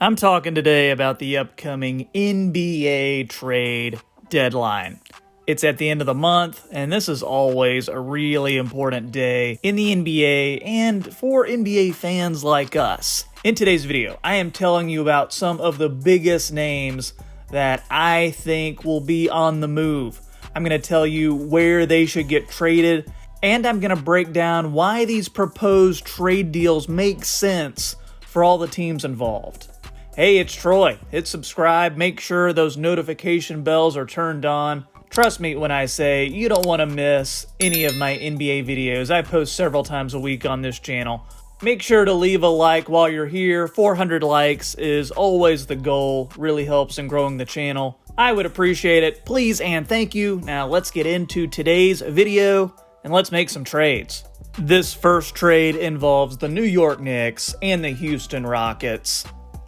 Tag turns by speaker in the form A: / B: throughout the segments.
A: I'm talking today about the upcoming NBA trade deadline. It's at the end of the month, and this is always a really important day in the NBA and for NBA fans like us. In today's video, I am telling you about some of the biggest names that I think will be on the move. I'm going to tell you where they should get traded, and I'm going to break down why these proposed trade deals make sense for all the teams involved. Hey, it's Troy. Hit subscribe. Make sure those notification bells are turned on. Trust me when I say you don't want to miss any of my NBA videos. I post several times a week on this channel. Make sure to leave a like while you're here. 400 likes is always the goal. Really helps in growing the channel. I would appreciate it. Please and thank you. Now let's get into today's video and let's make some trades. This first trade involves the New York Knicks and the Houston Rockets.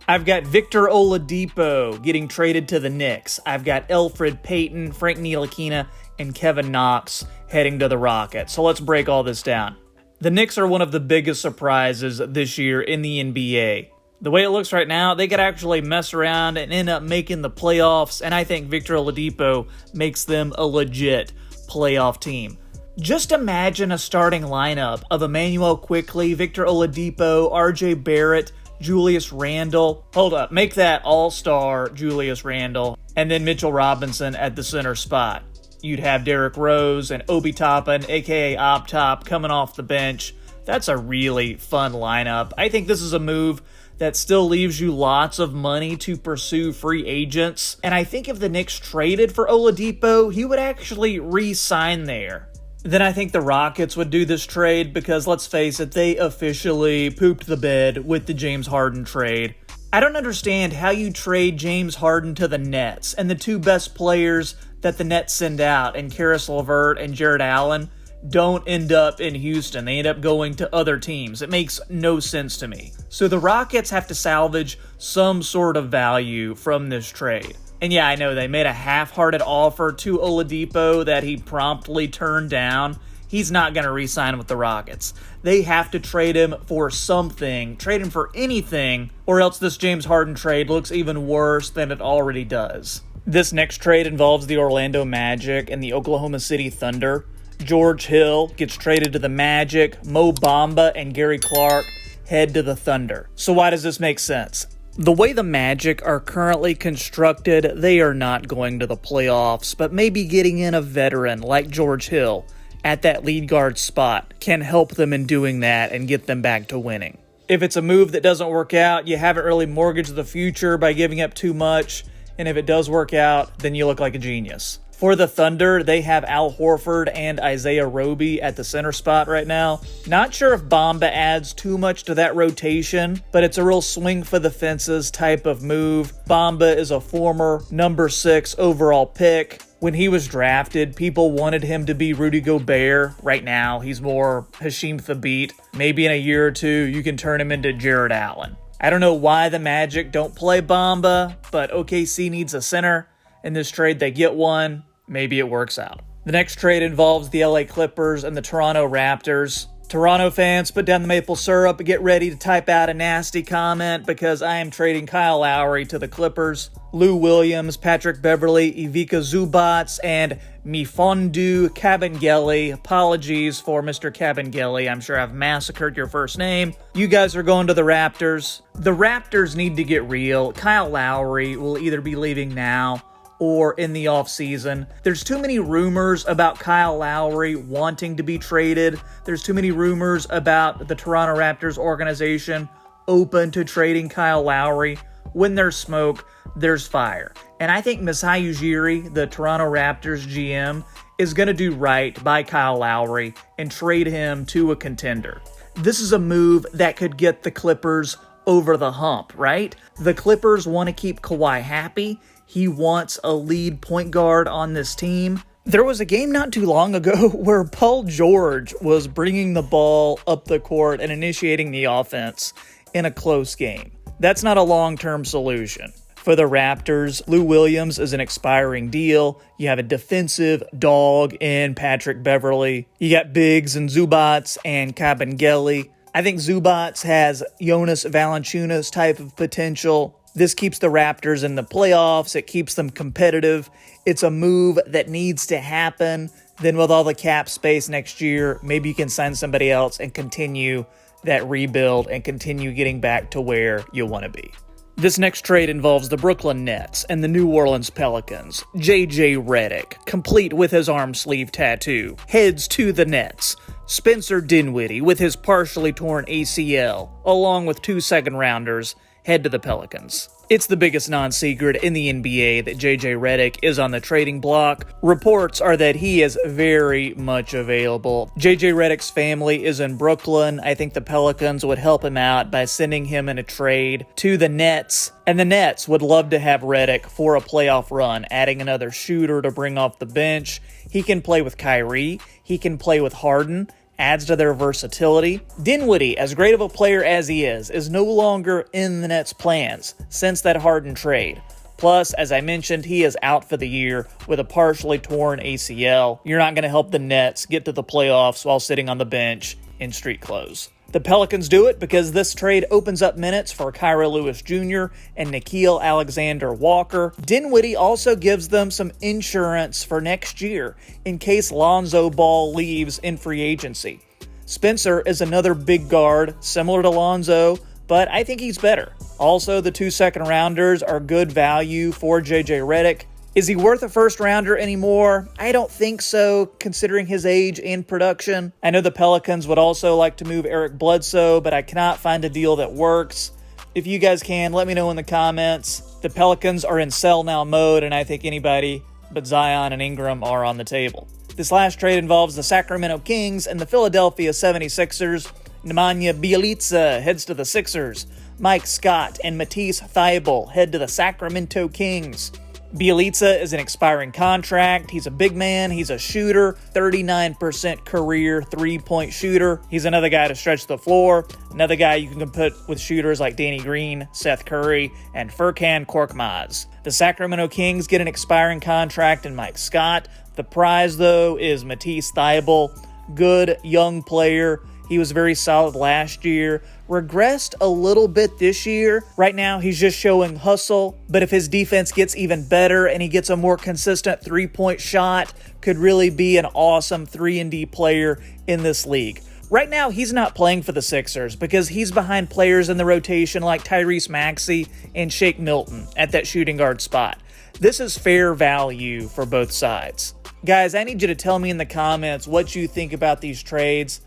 A: I've got Victor Oladipo getting traded to the Knicks. I've got Elfrid Payton, Frank Ntilikina, and Kevin Knox heading to the Rockets. So let's break all this down. The Knicks are one of the biggest surprises this year in the NBA. The way it looks right now, they could actually mess around and end up making the playoffs, and I think Victor Oladipo makes them a legit playoff team. Just imagine a starting lineup of Immanuel Quickley, Victor Oladipo, RJ Barrett, Julius Randle. Hold up, make that all-star Julius Randle, and then Mitchell Robinson at the center spot. You'd have Derrick Rose and Obi Toppin, aka Op Top, coming off the bench. That's a really fun lineup. I think this is a move that still leaves you lots of money to pursue free agents, and I think if the Knicks traded for Oladipo, he would actually re-sign there. Then I think the Rockets would do this trade because, let's face it, they officially pooped the bed with the James Harden trade. I don't understand how you trade James Harden to the Nets and the two best players that the Nets send out, and Karis LeVert and Jarrett Allen, don't end up in Houston. They end up going to other teams. It makes no sense to me. So the Rockets have to salvage some sort of value from this trade. And yeah, I know they made a half-hearted offer to Oladipo that he promptly turned down. He's not going to re-sign with the Rockets. They have to trade him for something, trade him for anything, or else this James Harden trade looks even worse than it already does. This next trade involves the Orlando Magic and the Oklahoma City Thunder. George Hill gets traded to the Magic, Mo Bamba and Gary Clark head to the Thunder. So why does this make sense? The way the Magic are currently constructed, they are not going to the playoffs, but maybe getting in a veteran like George Hill at that lead guard spot can help them in doing that and get them back to winning. If it's a move that doesn't work out, you haven't really mortgaged the future by giving up too much, and if it does work out, then you look like a genius. For the Thunder, they have Al Horford and Isaiah Roby at the center spot right now. Not sure if Bamba adds too much to that rotation, but it's a real swing for the fences type of move. Bamba is a former number 6 overall pick. When he was drafted, people wanted him to be Rudy Gobert. Right now, he's more Hasheem Thabeet. Maybe in a year or two, you can turn him into Jarrett Allen. I don't know why the Magic don't play Bamba, but OKC needs a center. In this trade, they get one. Maybe it works out. The next trade involves the LA Clippers and the Toronto Raptors. Toronto fans, put down the maple syrup and get ready to type out a nasty comment because I am trading Kyle Lowry to the Clippers. Lou Williams, Patrick Beverley, Ivica Zubac, and Mfiondu Kabengele. Apologies for Mr. Kabengele. I'm sure I've massacred your first name. You guys are going to the Raptors. The Raptors need to get real. Kyle Lowry will either be leaving now or in the offseason. There's too many rumors about Kyle Lowry wanting to be traded. There's too many rumors about the Toronto Raptors organization open to trading Kyle Lowry. When there's smoke, there's fire. And I think Masai Ujiri, the Toronto Raptors GM, is going to do right by Kyle Lowry and trade him to a contender. This is a move that could get the Clippers over the hump, right? The Clippers want to keep Kawhi happy. He wants a lead point guard on this team. There was a game not too long ago where Paul George was bringing the ball up the court and initiating the offense in a close game. That's not a long-term solution. For the Raptors, Lou Williams is an expiring deal. You have a defensive dog in Patrick Beverley. You got bigs in Zubac and Kabengele. I think Zubac has Jonas Valanciunas type of potential. This keeps the Raptors in the playoffs. It keeps them competitive. It's a move that needs to happen. Then with all the cap space next year, maybe you can sign somebody else and continue that rebuild and continue getting back to where you want to be. This next trade involves the Brooklyn Nets and the New Orleans Pelicans. Redick, complete with his arm sleeve tattoo, heads to the Nets. Spencer Dinwiddie, with his partially torn ACL, along with 2 second-rounders, head to the Pelicans. It's the biggest non-secret in the NBA that Redick is on the trading block. Reports are that he is very much available. Redick's family is in Brooklyn. I think the Pelicans would help him out by sending him in a trade to the Nets. And the Nets would love to have Redick for a playoff run, adding another shooter to bring off the bench. He can play with Kyrie. He can play with Harden. Adds to their versatility. Dinwiddie, as great of a player as he is no longer in the Nets' plans since that Harden trade. Plus, as I mentioned, he is out for the year with a partially torn ACL. You're not going to help the Nets get to the playoffs while sitting on the bench in street clothes. The Pelicans do it because this trade opens up minutes for Kira Lewis Jr. and Nickeil Alexander-Walker. Dinwiddie also gives them some insurance for next year in case Lonzo Ball leaves in free agency. Spencer is another big guard, similar to Lonzo, but I think he's better. Also, the 2 second-rounders are good value for Redick. Is he worth a first-rounder anymore? I don't think so, considering his age and production. I know the Pelicans would also like to move Eric Bledsoe, but I cannot find a deal that works. If you guys can, let me know in the comments. The Pelicans are in sell now mode, and I think anybody but Zion and Ingram are on the table. This last trade involves the Sacramento Kings and the Philadelphia 76ers. Nemanja Bjelica heads to the Sixers. Mike Scott and Matisse Thybulle head to the Sacramento Kings. Bjelica is an expiring contract. He's a big man. He's a shooter, 39% career three-point shooter. He's another guy to stretch the floor, another guy you can put with shooters like Danny Green, Seth Curry, and Furkan Korkmaz. The Sacramento Kings get an expiring contract in Mike Scott. The prize, though, is Matisse Thybulle. Good young player. He was very solid last year, regressed a little bit this year. Right now, he's just showing hustle, but if his defense gets even better and he gets a more consistent three-point shot, could really be an awesome 3-and-D player in this league. Right now, he's not playing for the Sixers because he's behind players in the rotation like Tyrese Maxey and Shake Milton at that shooting guard spot. This is fair value for both sides. Guys, I need you to tell me in the comments what you think about these trades.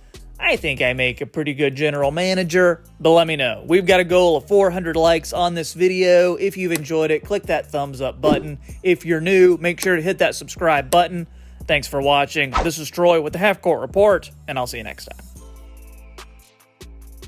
A: I think I make a pretty good general manager, but let me know. We've got a goal of 400 likes on this video. If you've enjoyed it, click that thumbs up button. If you're new, make sure to hit that subscribe button. Thanks for watching. This is Troy with the Half Court Report, and I'll see you next time.